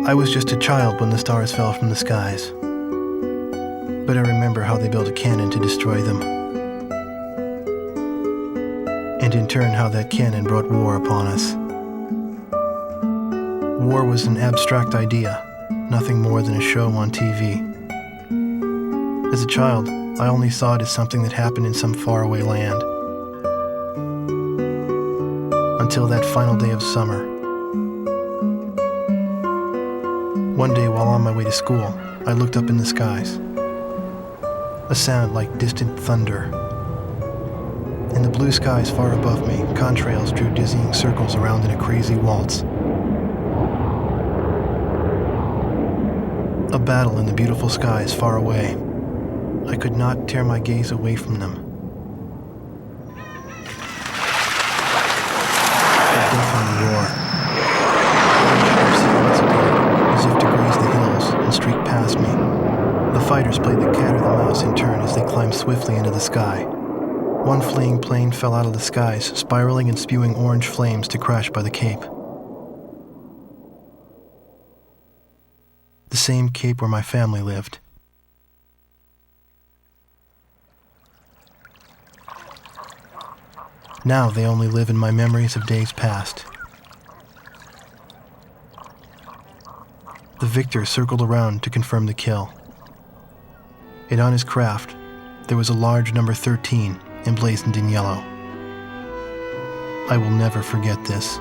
I was just a child when the stars fell from the skies, but I remember how they built a cannon to destroy them, and in turn how that cannon brought war upon us. War was an abstract idea, nothing more than a show on TV. As a child, I only saw it as something that happened in some faraway land. Until that final day of summer. One day while on my way to school, I looked up in the skies. A sound like distant thunder. In the blue skies far above me, contrails drew dizzying circles around in a crazy waltz. A battle in the beautiful skies far away. I could not tear my gaze away from them. A deafening roar. Sharp silhouettes appeared, as if to graze the hills and streak past me. The fighters played the cat or the mouse in turn as they climbed swiftly into the sky. One fleeing plane fell out of the skies, spiraling and spewing orange flames to crash by the Cape. The same Cape where my family lived. Now they only live in my memories of days past. The victor circled around to confirm the kill. And on his craft, there was a large number 13 emblazoned in yellow. I will never forget this.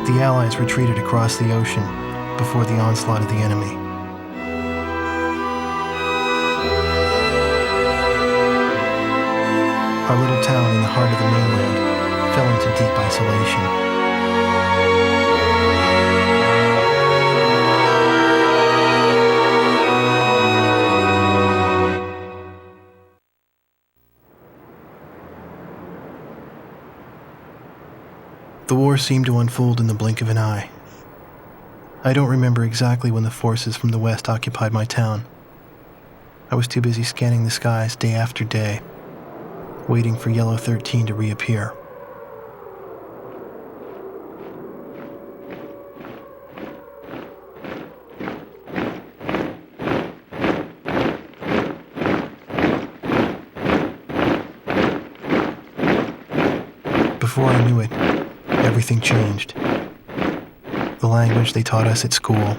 The Allies retreated across the ocean before the onslaught of the enemy. Our little town in the heart of the mainland fell into deep isolation. The war seemed to unfold in the blink of an eye. I don't remember exactly when the forces from the west occupied my town. I was too busy scanning the skies day after day, waiting for Yellow 13 to reappear. Before I knew it, everything changed. The language they taught us at school.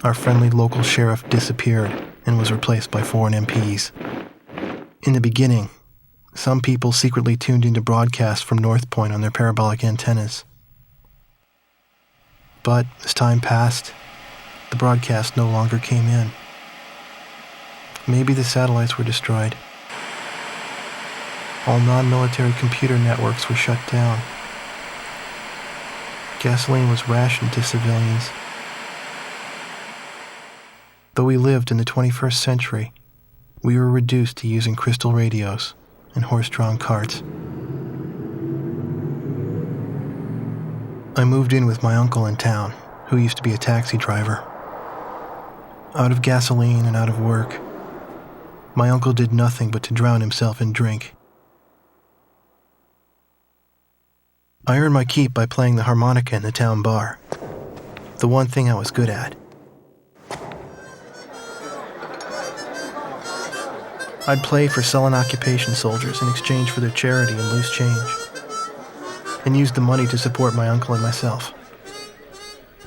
Our friendly local sheriff disappeared and was replaced by foreign MPs. In the beginning, some people secretly tuned into broadcasts from North Point on their parabolic antennas. But as time passed, the broadcast no longer came in. Maybe the satellites were destroyed. All non-military computer networks were shut down. Gasoline was rationed to civilians. Though we lived in the 21st century, we were reduced to using crystal radios and horse-drawn carts. I moved in with my uncle in town, who used to be a taxi driver. Out of gasoline and out of work, my uncle did nothing but to drown himself in drink. I earned my keep by playing the harmonica in the town bar, the one thing I was good at. I'd play for sullen occupation soldiers in exchange for their charity and loose change, and used the money to support my uncle and myself.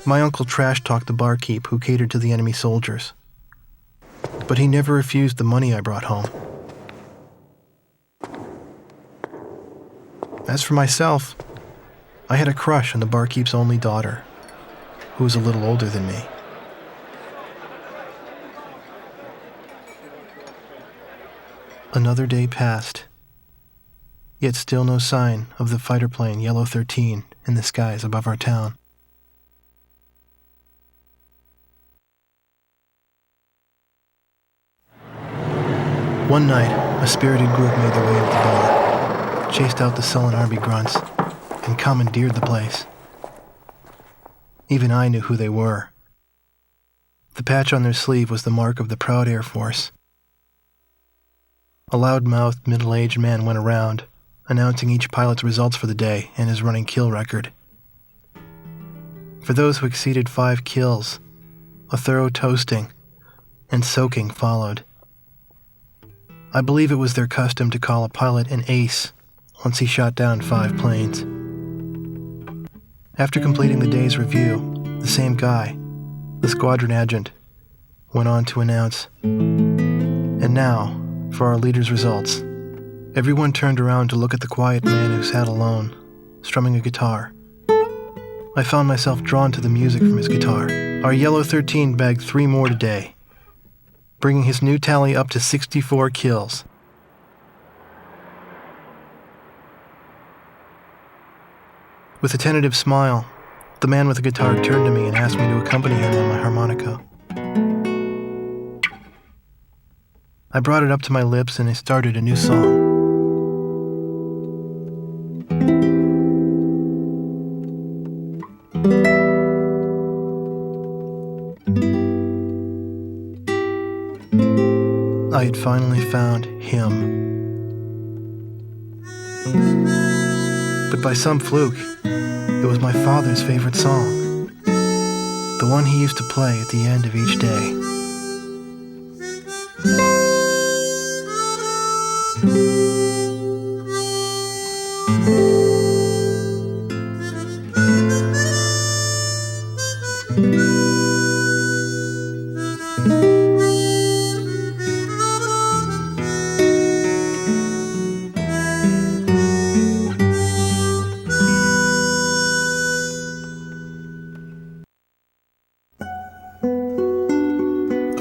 My uncle trash-talked the barkeep who catered to the enemy soldiers, but he never refused the money I brought home. As for myself, I had a crush on the barkeep's only daughter, who was a little older than me. Another day passed, yet still no sign of the fighter plane Yellow 13 in the skies above our town. One night, a spirited group made their way into the bar, chased out the sullen army grunts, and commandeered the place. Even I knew who they were. The patch on their sleeve was the mark of the proud Air Force. A loud-mouthed, middle-aged man went around, announcing each pilot's results for the day and his running kill record. For those who exceeded 5 kills, a thorough toasting and soaking followed. I believe it was their custom to call a pilot an ace once he shot down 5 planes. After completing the day's review, the same guy, the squadron adjutant, went on to announce, "And now, for our leader's results." Everyone turned around to look at the quiet man who sat alone, strumming a guitar. I found myself drawn to the music from his guitar. Our Yellow 13 bagged 3 more today, bringing his new tally up to 64 kills. With a tentative smile, the man with the guitar turned to me and asked me to accompany him on my harmonica. I brought it up to my lips and I started a new song. I had finally found him. But by some fluke, it was my father's favorite song, the one he used to play at the end of each day.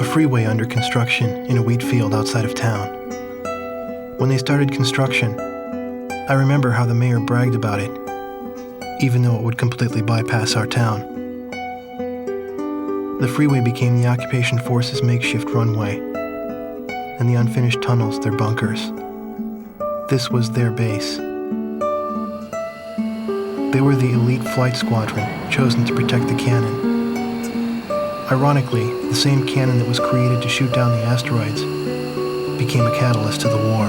A freeway under construction in a wheat field outside of town. When they started construction, I remember how the mayor bragged about it, even though it would completely bypass our town. The freeway became the occupation force's makeshift runway, and the unfinished tunnels their bunkers. This was their base. They were the elite flight squadron chosen to protect the cannon. Ironically, the same cannon that was created to shoot down the asteroids became a catalyst to the war.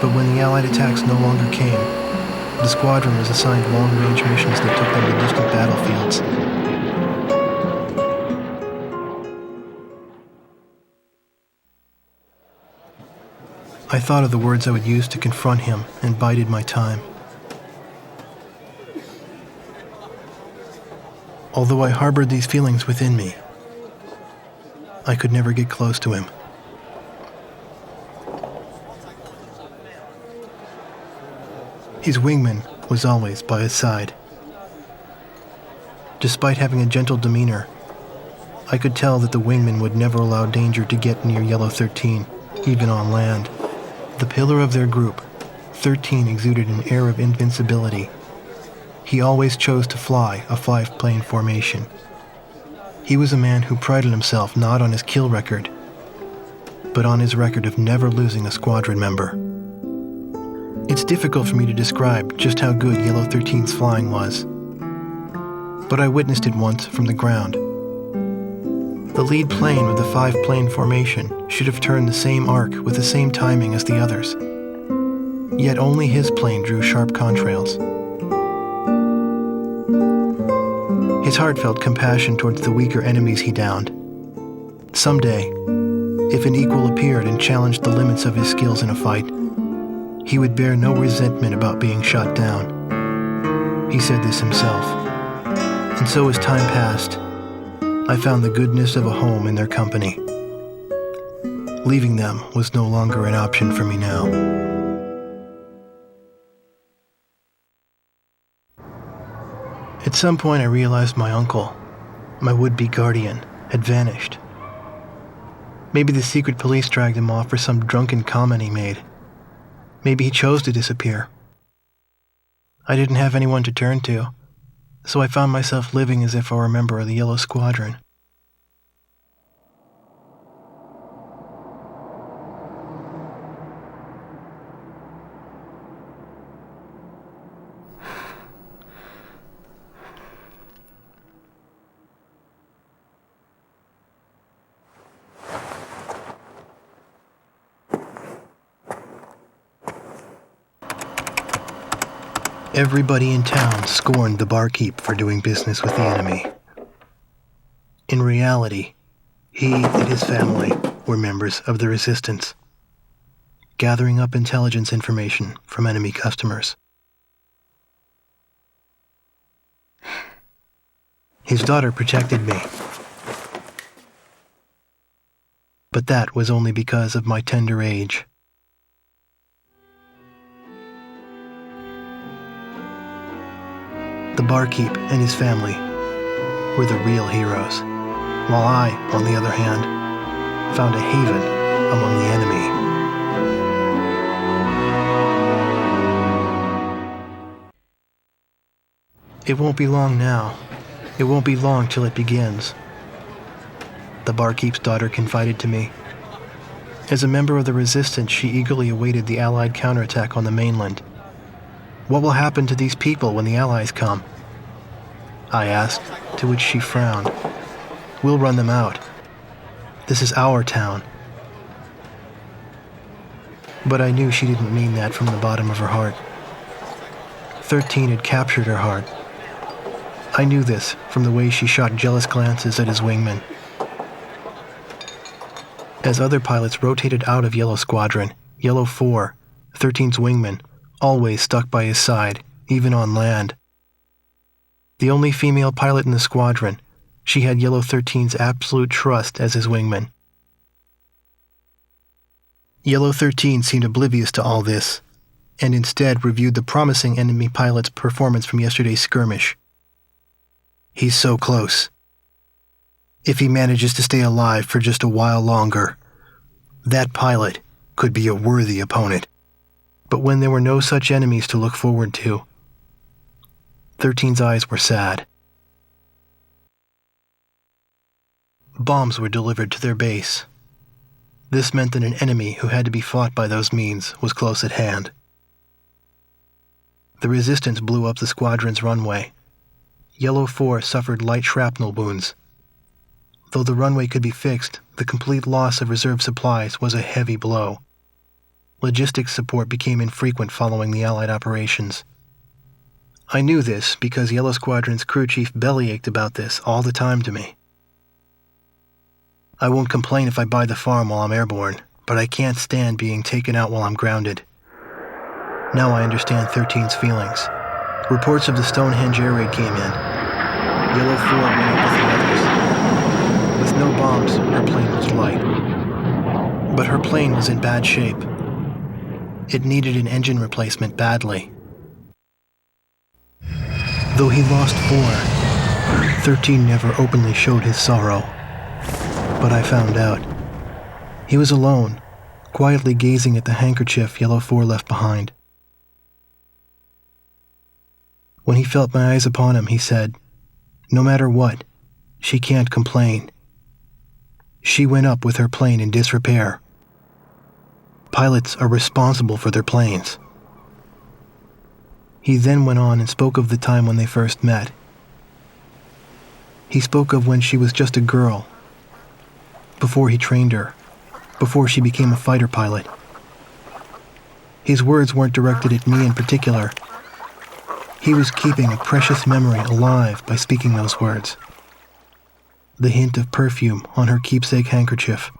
But when the Allied attacks no longer came, the squadron was assigned long-range missions that took them to distant battlefields. I thought of the words I would use to confront him and bided my time. Although I harbored these feelings within me, I could never get close to him. His wingman was always by his side. Despite having a gentle demeanor, I could tell that the wingman would never allow danger to get near Yellow 13, even on land. The pillar of their group, 13 exuded an air of invincibility. He always chose to fly a 5-plane formation. He was a man who prided himself not on his kill record, but on his record of never losing a squadron member. It's difficult for me to describe just how good Yellow 13's flying was, but I witnessed it once from the ground. The lead plane of the 5-plane formation should have turned the same arc with the same timing as the others, yet only his plane drew sharp contrails. His heart felt compassion towards the weaker enemies he downed. Someday, if an equal appeared and challenged the limits of his skills in a fight, he would bear no resentment about being shot down. He said this himself. And so as time passed, I found the goodness of a home in their company. Leaving them was no longer an option for me now. At some point I realized my uncle, my would-be guardian, had vanished. Maybe the secret police dragged him off for some drunken comment he made. Maybe he chose to disappear. I didn't have anyone to turn to, so I found myself living as if I were a member of the Yellow Squadron. Everybody in town scorned the barkeep for doing business with the enemy. In reality, he and his family were members of the resistance, gathering up intelligence information from enemy customers. His daughter protected me, but that was only because of my tender age. The barkeep and his family were the real heroes, while I, on the other hand, found a haven among the enemy. It won't be long now. It won't be long till it begins, the barkeep's daughter confided to me. As a member of the resistance, she eagerly awaited the Allied counterattack on the mainland. What will happen to these people when the Allies come? I asked, to which she frowned. We'll run them out. This is our town. But I knew she didn't mean that from the bottom of her heart. 13 had captured her heart. I knew this from the way she shot jealous glances at his wingman. As other pilots rotated out of Yellow Squadron, Yellow 4, 13's wingman, always stuck by his side, even on land. The only female pilot in the squadron, she had Yellow 13's absolute trust as his wingman. Yellow 13 seemed oblivious to all this, and instead reviewed the promising enemy pilot's performance from yesterday's skirmish. He's so close. If he manages to stay alive for just a while longer, that pilot could be a worthy opponent. But when there were no such enemies to look forward to, 13's eyes were sad. Bombs were delivered to their base. This meant that an enemy who had to be fought by those means was close at hand. The resistance blew up the squadron's runway. Yellow 4 suffered light shrapnel wounds. Though the runway could be fixed, the complete loss of reserve supplies was a heavy blow. Logistics support became infrequent following the Allied operations. I knew this because Yellow Squadron's crew chief bellyached about this all the time to me. I won't complain if I buy the farm while I'm airborne, but I can't stand being taken out while I'm grounded. Now I understand 13's feelings. Reports of the Stonehenge air raid came in. Yellow 4 went up with the others. With no bombs, her plane was light. But her plane was in bad shape. It needed an engine replacement badly. Though he lost 4, 13 never openly showed his sorrow. But I found out. He was alone, quietly gazing at the handkerchief Yellow 4 left behind. When he felt my eyes upon him, he said, "No matter what, she can't complain. She went up with her plane in disrepair. Pilots are responsible for their planes." He then went on and spoke of the time when they first met. He spoke of when she was just a girl, before he trained her, before she became a fighter pilot. His words weren't directed at me in particular. He was keeping a precious memory alive by speaking those words. The hint of perfume on her keepsake handkerchief.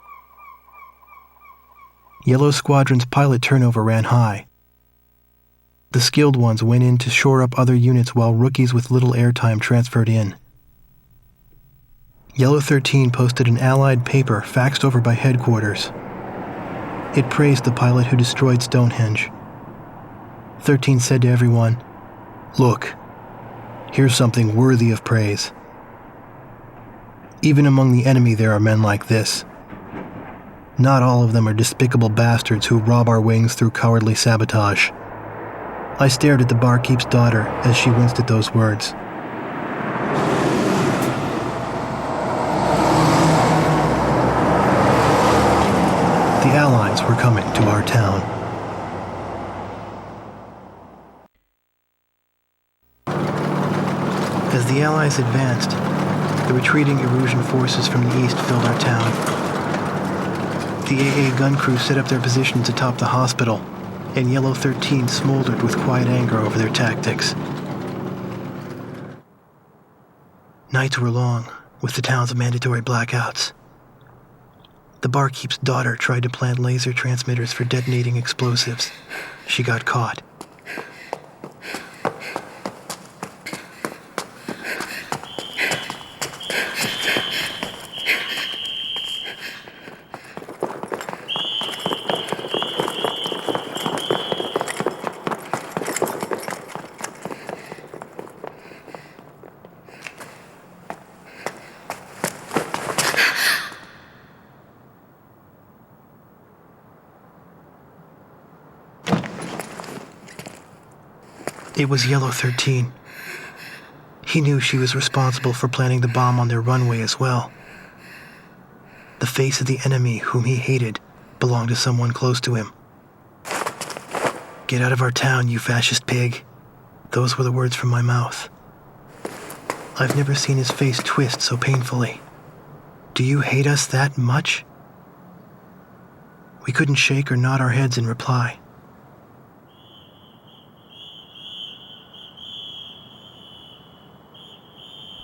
Yellow Squadron's pilot turnover ran high. The skilled ones went in to shore up other units while rookies with little airtime transferred in. Yellow 13 posted an Allied paper faxed over by headquarters. It praised the pilot who destroyed Stonehenge. 13 said to everyone, "Look, here's something worthy of praise. Even among the enemy there are men like this. Not all of them are despicable bastards who rob our wings through cowardly sabotage." I stared at the barkeep's daughter as she winced at those words. The Allies were coming to our town. As the Allies advanced, the retreating Erusian forces from the east filled our town. The AA gun crew set up their positions atop the hospital, and Yellow 13 smoldered with quiet anger over their tactics. Nights were long, with the town's mandatory blackouts. The barkeep's daughter tried to plant laser transmitters for detonating explosives. She got caught. It was Yellow 13. He knew she was responsible for planting the bomb on their runway as well. The face of the enemy whom he hated belonged to someone close to him. "Get out of our town, you fascist pig." Those were the words from my mouth. I've never seen his face twist so painfully. "Do you hate us that much?" We couldn't shake or nod our heads in reply.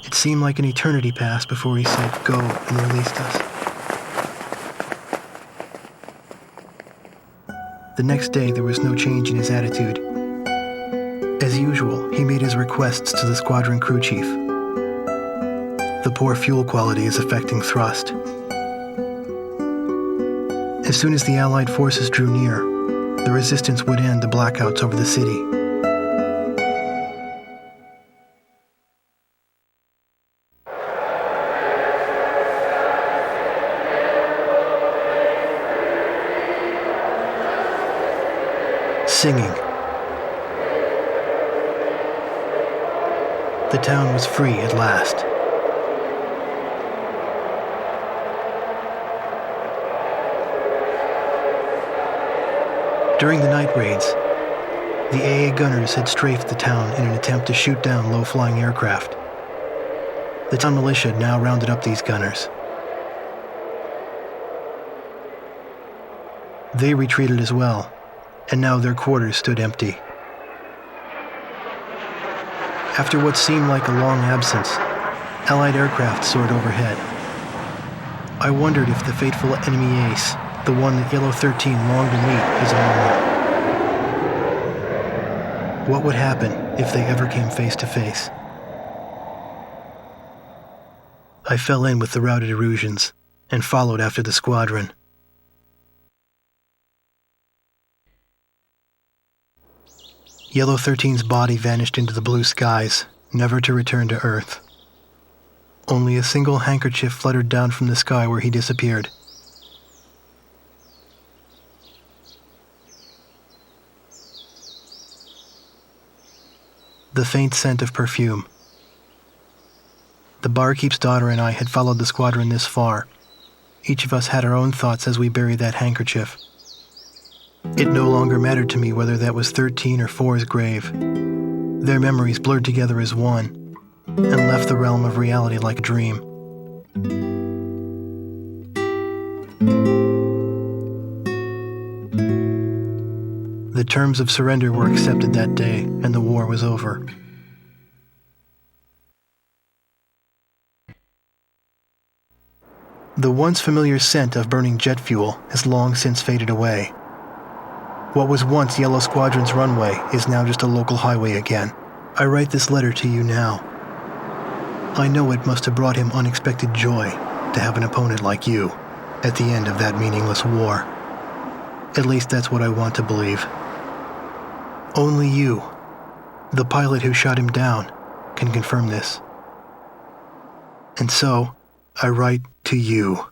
It seemed like an eternity passed before he said go and released us. The next day, there was no change in his attitude. As usual, he made his requests to the squadron crew chief. The poor fuel quality is affecting thrust. As soon as the Allied forces drew near, the resistance would end the blackouts over the city. Singing. The town was free at last. During the night raids, the AA gunners had strafed the town in an attempt to shoot down low-flying aircraft. The town militia now rounded up these gunners. They retreated as well, and now their quarters stood empty. After what seemed like a long absence, Allied aircraft soared overhead. I wondered if the fateful enemy ace, the one that Yellow 13 longed to meet, was among them. What would happen if they ever came face to face? I fell in with the routed Erusians and followed after the squadron. Yellow 13's body vanished into the blue skies, never to return to Earth. Only a single handkerchief fluttered down from the sky where he disappeared. The faint scent of perfume. The barkeep's daughter and I had followed the squadron this far. Each of us had our own thoughts as we buried that handkerchief. It no longer mattered to me whether that was 13 or 4's grave. Their memories blurred together as one, and left the realm of reality like a dream. The terms of surrender were accepted that day, and the war was over. The once familiar scent of burning jet fuel has long since faded away. What was once Yellow Squadron's runway is now just a local highway again. I write this letter to you now. I know it must have brought him unexpected joy to have an opponent like you at the end of that meaningless war. At least that's what I want to believe. Only you, the pilot who shot him down, can confirm this. And so, I write to you.